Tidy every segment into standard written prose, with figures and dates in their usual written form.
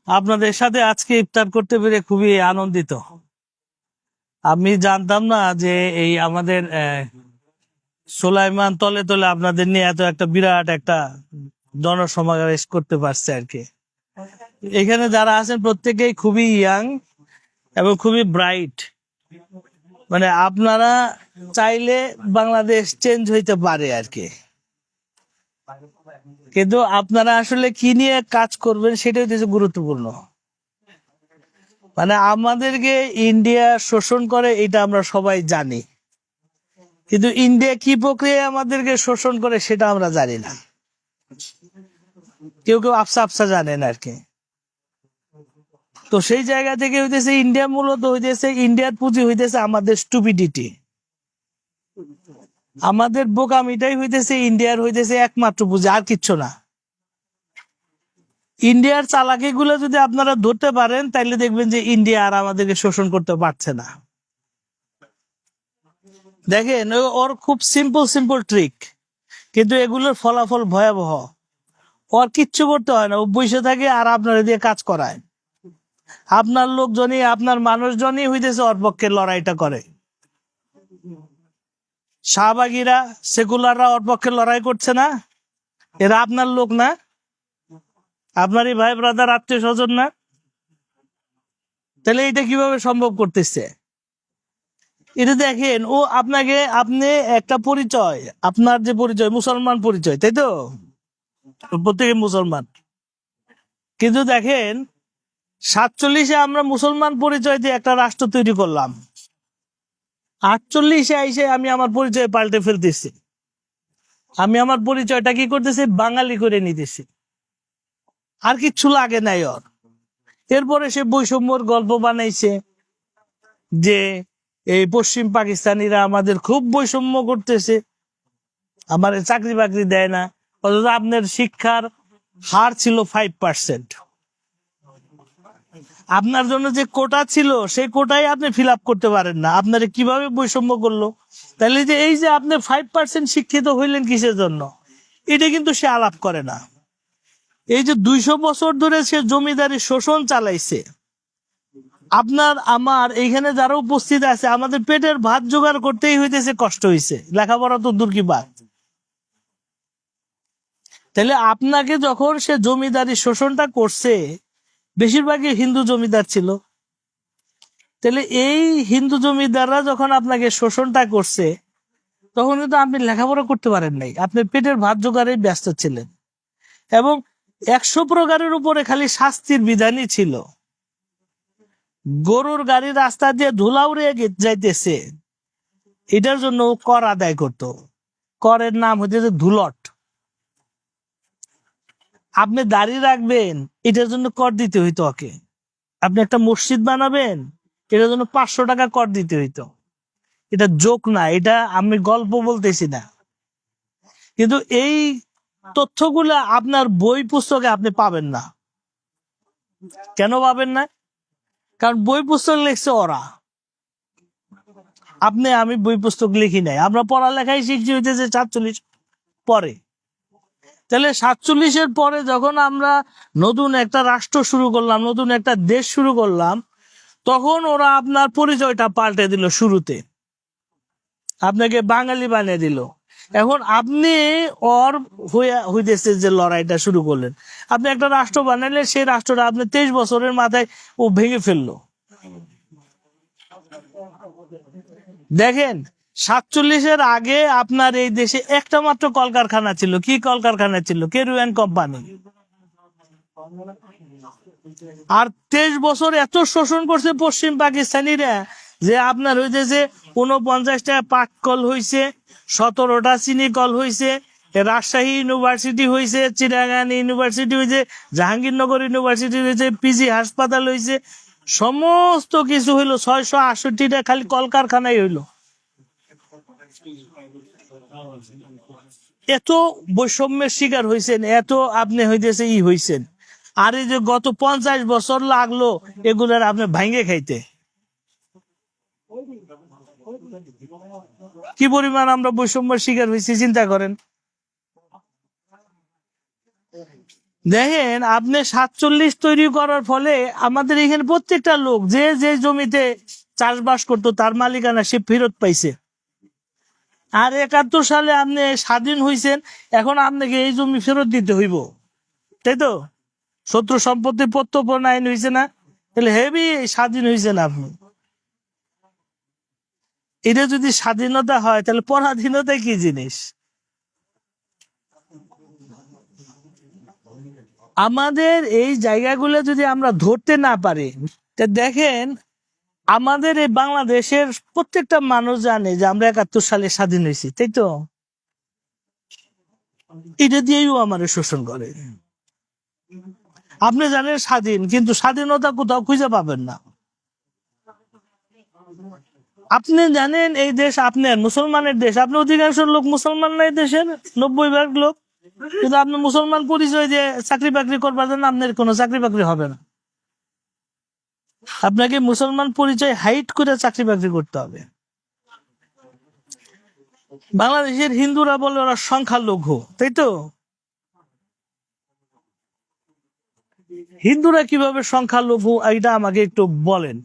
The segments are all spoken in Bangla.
আপনাদের সাথে আজকে ইফতার করতে পেরে খুবই আনন্দিত। আমি জানতাম না যে এই আমাদের সুলাইমান তলে তলে আপনাদের নিয়ে এত একটা বিরাট একটা জনসমাবেশ করতে পারছে আর কি। এখানে যারা আছেন প্রত্যেকেই খুবই ইয়াং এবং খুবই ব্রাইট। মানে আপনারা চাইলে বাংলাদেশ চেঞ্জ হইতে পারে আর কি, কিন্তু আপনারা আসলে কি নিয়ে কাজ করবেন সেটাই হচ্ছে গুরুত্বপূর্ণ। মানে আমাদেরকে ইন্ডিয়া শোষণ করে এটা আমরা সবাই জানি, কিন্তু ইন্ডিয়া কি প্রক্রিয়ায় আমাদেরকে শোষণ করে সেটা আমরা জানি না। কেউ কেউ আফসা আফসা জানেন আর কি। তো সেই জায়গা থেকে হইতেছে ইন্ডিয়া মূলত হইতেছে, ইন্ডিয়ার পুঁজি হইতেছে আমাদের স্টুপিডিটি, আমাদের বোকামিটাই হইতেছে ইন্ডিয়ার হইতেছে একমাত্র পুঁজি, আর কিচ্ছু না। ইন্ডিয়ার চালাকি গুলো যদি আপনারা ধরতে পারেন তাহলে দেখবেন যে ইন্ডিয়া আর আমাদেরকে শোষণ করতে পারছে না। দেখেন ওর খুব সিম্পল সিম্পল ট্রিক, কিন্তু এগুলোর ফলাফল ভয়াবহ। ওর কিচ্ছু করতে হয় না, ও বসে থাকে আর আপনারা দিয়ে কাজ করায়। আপনার লোকজনই, আপনার মানুষজনই হইতেছে ওর পক্ষে লড়াইটা করে। শাহবাগীরা, সেকুলাররা ওর পক্ষে লড়াই করছে না? এরা আপনার লোক না? আপনারই ভাই ব্রাদার, আত্মীয় স্বজন না? তাহলে এটা কিভাবে সম্ভব করতেছে? এটা দেখেন, ও আপনাকে, আপনি একটা পরিচয়, আপনার যে পরিচয় মুসলমান পরিচয়, তাই তো? প্রত্যেকে মুসলমান, কিন্তু দেখেন 47-এ আমরা মুসলমান পরিচয় দিয়ে একটা রাষ্ট্র তৈরি করলাম। 48-এ এসে আমি আমার পরিচয় পাল্টে ফেলতেছি। আমি আমার পরিচয়টা কি করতেছি? বাঙালি করে নিতেছি। আর কিচ্ছু লাগে নাই ওর। এরপরে সে বৈষম্যর গল্প বানাইছে যে এই পশ্চিম পাকিস্তানিরা আমাদের খুব বৈষম্য করতেছে, আমার চাকরি বাকরি দেয় না। অথচ আপনার শিক্ষার হার ছিল 5%। আপনার জন্য যে কোটা ছিল সেই কোটাই আপনি ফিল আপ করতে পারেন না, আপনার কিভাবে বৈষম্য করলো? তাহলে যে এই যে আপনি 5% শিক্ষিত হইলেন কিসের জন্য, এটা কিন্তু সে আলাপ করে না। এই যে 200 বছর ধরে সে জমিদারি শোষণ চালাইছে, আপনার আমার এইখানে যারা উপস্থিত আছে আমাদের পেটের ভাত জোগাড় করতেই হইতেছে কষ্ট হইছে, লেখাপড়া তো দূর কি বাদ। তাহলে আপনাকে যখন সে জমিদারি শোষণটা করছে, বেশিরভাগই হিন্দু জমিদার ছিল, তাহলে এই হিন্দু জমিদাররা যখন আপনাকে শোষণটা করছে তখন কিন্তু আপনি লেখাপড়া করতে পারেন নাই, আপনি পেটের ভাত জোগাড়ে ব্যস্ত ছিলেন। এবং 100 প্রকারের উপরে খালি শাস্তির বিধানই ছিল। গরুর গাড়ি রাস্তা দিয়ে ধুলা উড়ে যাইতেছে, এটার জন্য কর আদায় করত। করের নাম হইতেছে ধুলট। আপনি দাড়ি রাখবেন, এটার জন্য কর দিতে হইতো ওকে। আপনি একটা মসজিদ বানাবেন, এটার জন্য 500 টাকা কর দিতে হইতো। এটা জোক না, এটা আমি গল্প বলতেছি না। কিন্তু এই তথ্যগুলা আপনার বই পুস্তকে আপনি পাবেন না। কেন পাবেন না? কারণ বই পুস্তক লিখছে ওরা, আপনি আমি বই পুস্তক লিখি নাই। আমরা পড়ালেখাই শিখছি হইতেছে 47 পরে। তাহলে 47-এর পরে যখন আমরা নতুন একটা রাষ্ট্র শুরু করলাম, নতুন একটা দেশ শুরু করলাম, তখন ওরা আপনার পরিচয়টা পাল্টে দিল। শুরুতে আপনাকে বাঙালি বানিয়ে দিল। এখন আপনি ওর হইতেছে যে লড়াইটা শুরু করলেন, আপনি একটা রাষ্ট্র বানাইলেন, সেই রাষ্ট্রটা আপনি 23 বছরের মাথায় ও ভেঙে ফেললো। দেখেন 47-এর আগে আপনার এই দেশে একটা মাত্র কলকারখানা ছিল। কি কলকারখানা ছিল? কেরুয়ান কোম্পানি। আর 23 বছর এত শোষণ করছে পশ্চিম পাকিস্তানিরা যে আপনার হইতেছে 49টা পাট কল হয়েছে, 17টা চিনি কল হয়েছে, রাজশাহী ইউনিভার্সিটি হয়েছে, চিটাগাং ইউনিভার্সিটি হয়েছে, জাহাঙ্গীরনগর ইউনিভার্সিটি হয়েছে, পিজি হাসপাতাল হয়েছে, সমস্ত কিছু হইলো। 668টা খালি কলকারখানাই হইলো। এত বৈষম্যের শিকার হয়েছেন, এত আপনি হইতেছে হইছেন। আর এই যে গত 50 বছর লাগলো এগুলার আপনি ভাঙ্গে খাইতে, কি পরিমাণ আমরা বৈষম্যের শিকার হয়েছি চিন্তা করেন। দেখেন আপনি 47 তৈরি করার ফলে আমাদের এখানে প্রত্যেকটা লোক যে যে জমিতে চাষবাস করতো তার মালিকানা সে ফেরত পাইছে। আর 71 সালে আপনি স্বাধীন হয়েছেন, এখন আপনাকে এই জমি ফেরত দিতে হইব, তাই তো? শত্রু সম্পত্তি প্রত্যর্পণ আইন হয়েছে না? তাহলে হেভি স্বাধীন হয়েছেন আপনি। এটা যদি স্বাধীনতা হয় তাহলে পরাধীনতা কি জিনিস? আমাদের এই জায়গাগুলো যদি আমরা ধরতে না পারি, তা দেখেন আমাদের এই বাংলাদেশের প্রত্যেকটা মানুষ জানে যে আমরা 71 সালে স্বাধীন হয়েছি, তাই তো? এটা দিয়েও আমার শোষণ করে। আপনি জানেন স্বাধীন, কিন্তু স্বাধীনতা কোথাও খুঁজে পাবেন না। আপনি জানেন এই দেশ আপনার মুসলমানের দেশ, আপনি অধিকাংশ লোক মুসলমান না এই দেশের, 90% লোক, কিন্তু আপনি মুসলমান পরিচয় দিয়ে চাকরি বাকরি করবার জন্য আপনার কোনো চাকরি বাকরি হবে না। আপনাকে মুসলমান পরিচয় হাইট করে চাকরি বাকরি করতে হবে। বাংলাদেশের হিন্দুরা বলে ওরা সংখ্যালঘু, তাই তো? হিন্দুরা কিভাবে সংখ্যালঘু এটা আমাকে একটু বলেন।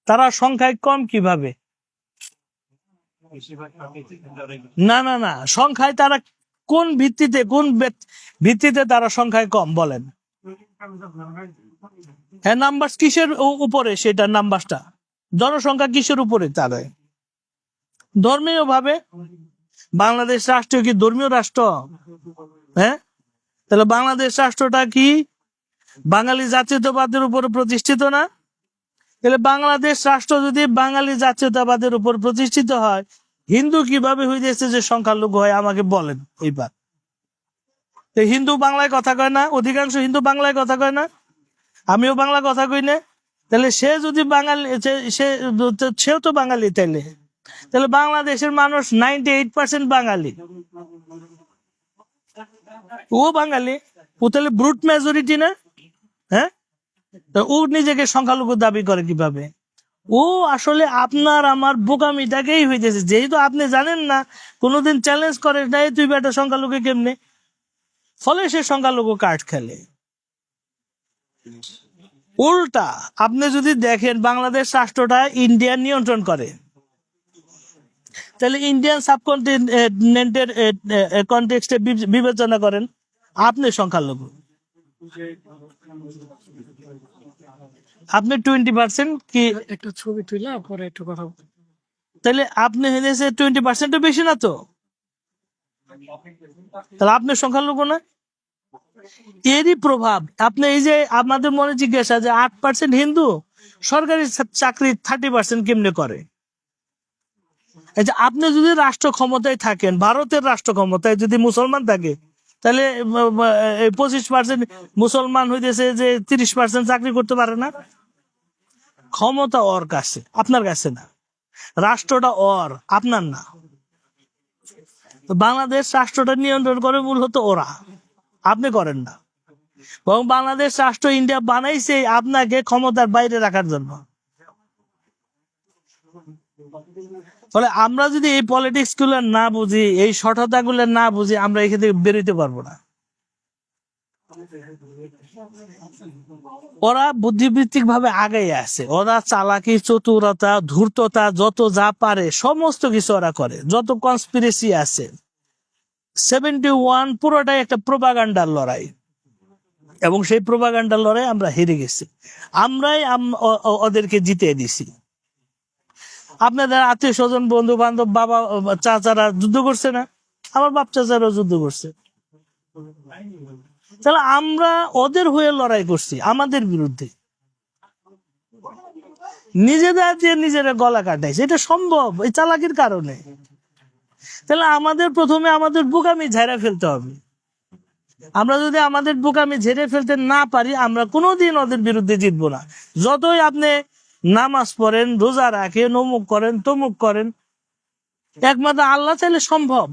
তারা সংখ্যায় কম কিভাবে? না না না, সংখ্যায় তারা কোন ভিত্তিতে, কোন ভিত্তিতে তারা সংখ্যায় কম বলেন? হ্যাঁ, নাম্বার কিসের উপরে? সেটা নাম্বারটা জনসংখ্যা কিসের উপরে? তারা ধর্মীয় ভাবে। বাংলাদেশ রাষ্ট্র কি ধর্মীয় রাষ্ট্র? হ্যাঁ, তাহলে বাংলাদেশ রাষ্ট্রটা কি বাঙালি জাতীয়তাবাদের উপর প্রতিষ্ঠিত না? তাহলে বাংলাদেশ রাষ্ট্র যদি বাঙালি জাতীয়তাবাদের উপর প্রতিষ্ঠিত হয়, হিন্দু কিভাবে হইতেছে যে সংখ্যালঘু হয় আমাকে বলেন এইবার। হিন্দু বাংলায় কথা কয় না? অধিকাংশ হিন্দু বাংলায় কথা কয় না? আমিও বাংলা কথা কই না। তাহলে সে যদি বাঙালি, সেও তো বাঙালি। তাহলে বাংলাদেশের মানুষ 98% বাঙালি, ও বাঙালি, ও তাহলে ব্রুট মেজরিটি না? হ্যাঁ, ও নিজেকে সংখ্যালঘু দাবি করে কিভাবে? ও আসলে আপনার আমার বোকামিটাকেই হইতেছে, যেহেতু আপনি জানেন না, কোনোদিন চ্যালেঞ্জ করে নাই তুই বেটা সংখ্যালঘু কেমনে, ফলে সে সংখ্যালঘু কার্ড খেলে। উল্টা আপনি যদি দেখেন বাংলাদেশ রাষ্ট্রটা ইন্ডিয়া নিয়ন্ত্রণ করে, তাহলে ইন্ডিয়ান সাবকন্টিনেন্টের কনটেক্সটে বিবেচনা করেন, আপনি সংখ্যালঘু, আপনি 20% কি একটা ছবি তুলে পরে একটু কথা, তাহলে আপনি হয়েছে 20% বেশি না তো? তাহলে আপনি সংখ্যালঘু না? এরই প্রভাব। আপনি এই যে আপনাদের মনে জিজ্ঞাসা যে 8% হিন্দু সরকারি চাকরি 30% কেমনে করে? এই যে আপনি যদি রাষ্ট্র ক্ষমতায় থাকেন, ভারতের রাষ্ট্র ক্ষমতায় যদি মুসলমান থাকে, তাহলে 25% মুসলমান হইতেছে যে 30% চাকরি করতে পারে না। ক্ষমতা ওর কাছে, আপনার কাছে না। রাষ্ট্রটা ওর, আপনার না। বাংলাদেশ রাষ্ট্রটা নিয়ন্ত্রণ করে মূলত ওরা, আপনি করেন না। এবং বাংলাদেশ রাষ্ট্র ইন্ডিয়া বানাইছে আপনাকে ক্ষমতার বাইরে রাখার জন্য। ফলে আমরা যদি এই পলিটিক্স গুলো না বুঝি, এই সঠতা গুলো না বুঝি, আমরা এখান থেকে বেরোতে পারবো না। ওরা বুদ্ধিবৃত্তিক ভাবে আগে আছে, ওরা চালাকি, চতুরতা, ধূর্ততা, যত যা পারে সমস্ত কিছু ওরা করে, যত কনস্পিরেসি আছে। 71 পুরোটাই একটা প্রোপাগান্ডার লড়াই, এবং সেই প্রোপাগান্ডার লড়াই আমরা হেরে গেছি, আমরাই ওদেরকে জিতিয়ে দিছি। আপনাদের আত্মীয় স্বজন, বন্ধু বান্ধব, বাবা চাচারা যুদ্ধ করছে না? আমার বাপ চাচারাও যুদ্ধ করছে। তাহলে আমরা ওদের হয়ে লড়াই করছি, আমাদের বিরুদ্ধে। নিজেরা দিয়ে নিজেরা গলা কাটাইছে, এটা সম্ভব এই চালাকির কারণে। তাহলে আমাদের প্রথমে আমাদের বোকামি ঝেড়ে ফেলতে হবে। আমরা যদি আমাদের বোকামি ঝেড়ে ফেলতে না পারি, আমরা কোনোদিন ওদের বিরুদ্ধে জিতবো না। যতই আপনি নামাজ পড়েন, রোজা রাখেন, অমুক করেন, তমুক করেন, একমাত্র আল্লাহ চাইলে সম্ভব।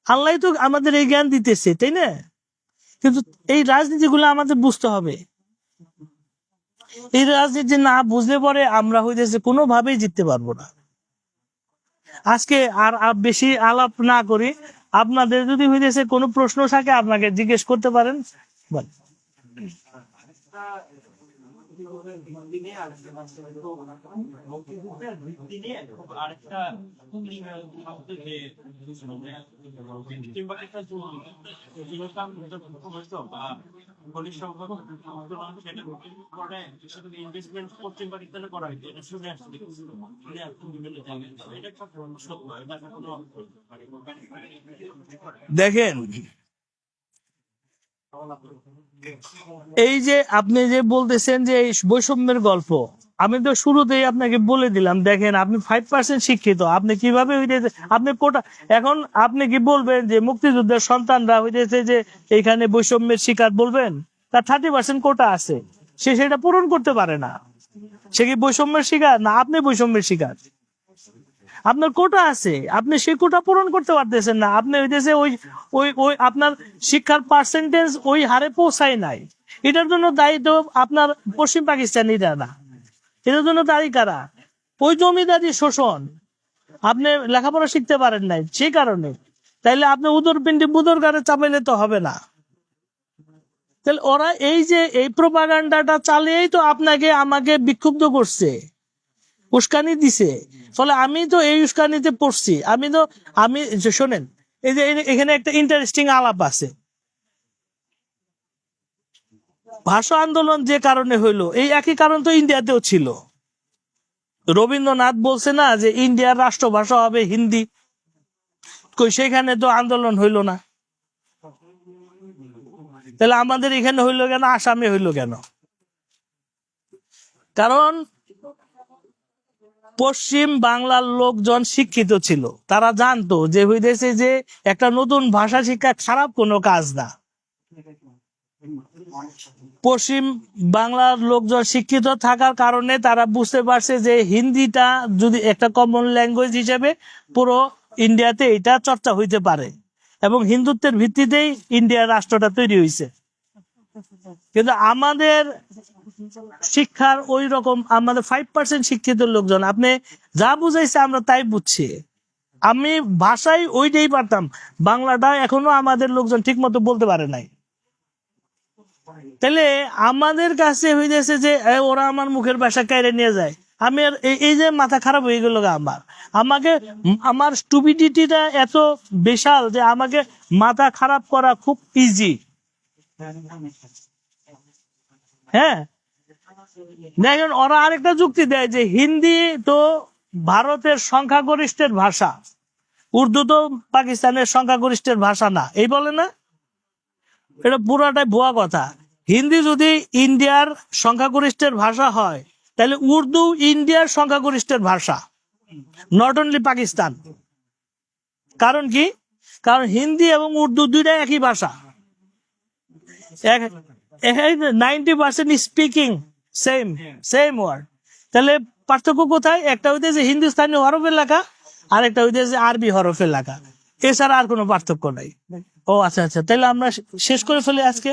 আল্লাহ তো আমাদের এই জ্ঞান দিতেছে, তাই না? কিন্তু এই রাজনীতিগুলো আমাদের বুঝতে হবে। এই রাজনীতি না বুঝলে পরে আমরা হইতেছে কোনোভাবেই জিততে পারবো না। আজকে আর বেশি আলাপ না করি, আপনাদের যদি হইতেছে কোনো প্রশ্ন থাকে আপনাকে জিজ্ঞেস করতে পারেন, বল। আরেকটা ইনভেস্টমেন্ট পশ্চিম পাকিস্তানে করা হয়েছে, এটা শুনে আসছে বিভিন্ন জায়গায়, এটা সত্য, এটা কোনো দেখেন, এই যে আপনি যে বলতেছেন যে এই বৈষম্যের গল্প, আমি তো শুরুতেই আপনাকে বলে দিলাম, দেখেন আপনি 5% শিক্ষিত, আপনি কিভাবে হইতেছে, আপনি কোটা, এখন আপনি কি বলবেন যে মুক্তিযুদ্ধের সন্তানরা হইতেছে যে এখানে বৈষম্যের শিকার, বলবেন? তার 30% কোটা আছে, সে সেটা পূরণ করতে পারে না, সে কি বৈষম্যের শিকার? না, আপনি বৈষম্যের শিকার। আপনার কোটা আছে, আপনি সেই কোটা পূরণ করতে পারতেছেন না, আপনি হইতেছে ওই ওই ওই আপনার শিক্ষার পার্সেন্টেজ ওই হারে পৌঁছায় নাই। এটার জন্য দায়ী তো আপনার পশ্চিম পাকিস্তানিরা না, এটার জন্য দায়ী কারা? ওই জমিদারি শোষণ, আপনি লেখাপড়া শিখতে পারেন নাই সেই কারণে। তাইলে আপনি উদরপিণ্ডি বুদর গাড়ে চাপাইলে তো হবে না। তাহলে ওরা এই যে এই প্রোপাগান্ডাটা চালিয়েই তো আপনাকে আমাকে বিক্ষুব্ধ করছে, উস্কানি দিছে। ফলে আমি তো এই উস্কানিতে পড়ছি। আমি শোনেন, এই যে এখানে একটা ইন্টারেস্টিং আলাপ আছে। ভাষা আন্দোলন যে কারণে হইলো, এই একই কারণ তো ইন্ডিয়াতেও ছিল। রবীন্দ্রনাথ বলছে না যে ইন্ডিয়ার রাষ্ট্রভাষা হবে হিন্দি, কই সেখানে তো আন্দোলন হইলো না। তাহলে আমাদের এখানে হইলো কেন, আসামে হইলো কেন? কারণ পশ্চিম বাংলার লোকজন শিক্ষিত ছিল, তারা জানতো যে হইতেছে যে একটা নতুন ভাষা শিক্ষা খারাপ কোনো কাজ না। পশ্চিম বাংলার লোকজন শিক্ষিত থাকার কারণে তারা বুঝতে পারছে যে হিন্দিটা যদি একটা কমন ল্যাঙ্গুয়েজ হিসেবে পুরো ইন্ডিয়াতে এটা চর্চা হইতে পারে, এবং হিন্দুত্বের ভিত্তিতেই ইন্ডিয়ার রাষ্ট্রটা তৈরি হয়েছে। কিন্তু আমাদের শিক্ষার ওই রকম, আমাদের 5% শিক্ষিত লোকজন, আপনি যা বুঝাইছে আমরা তাই বুঝছি। আমি ভাষায় ওইটাই পারতাম, বাংলাটা এখনো আমাদের লোকজন ঠিক মতো বলতে পারে নাই। তাহলে আমাদের কাছে হইতেছে যে ওরা আমার মুখের ভাষা কেড়ে নিয়ে যায়। আমি আর এই যে মাথা খারাপ হয়ে গেল আমার স্টুপিডিটিটা এত বিশাল যে আমাকে মাথা খারাপ করা খুব ইজি। হ্যাঁ, দেখেন ওরা আরেকটা যুক্তি দেয় যে হিন্দি তো ভারতের সংখ্যাগরিষ্ঠের ভাষা, উর্দু তো পাকিস্তানের সংখ্যাগরিষ্ঠের ভাষা না, এই বলে না? এটা পুরাটাই ভুয়া কথা। হিন্দি যদি ইন্ডিয়ার সংখ্যাগরিষ্ঠের ভাষা হয়, তাহলে উর্দু ইন্ডিয়ার সংখ্যাগরিষ্ঠের ভাষা, নট অনলি পাকিস্তান। কারণ কি? কারণ হিন্দি এবং উর্দু দুইটা একই ভাষা, 90% স্পিকিং সেম ওয়ার্ড। তাহলে পার্থক্য কোথায়? একটা হইতেছে হিন্দুস্তানি হরফের লেখা, আর একটা হইতেছে আরবি হরফের লেখা, এছাড়া আর কোনো পার্থক্য নাই। ও আচ্ছা আচ্ছা, তাহলে আমরা শেষ করে ফেলি আজকে।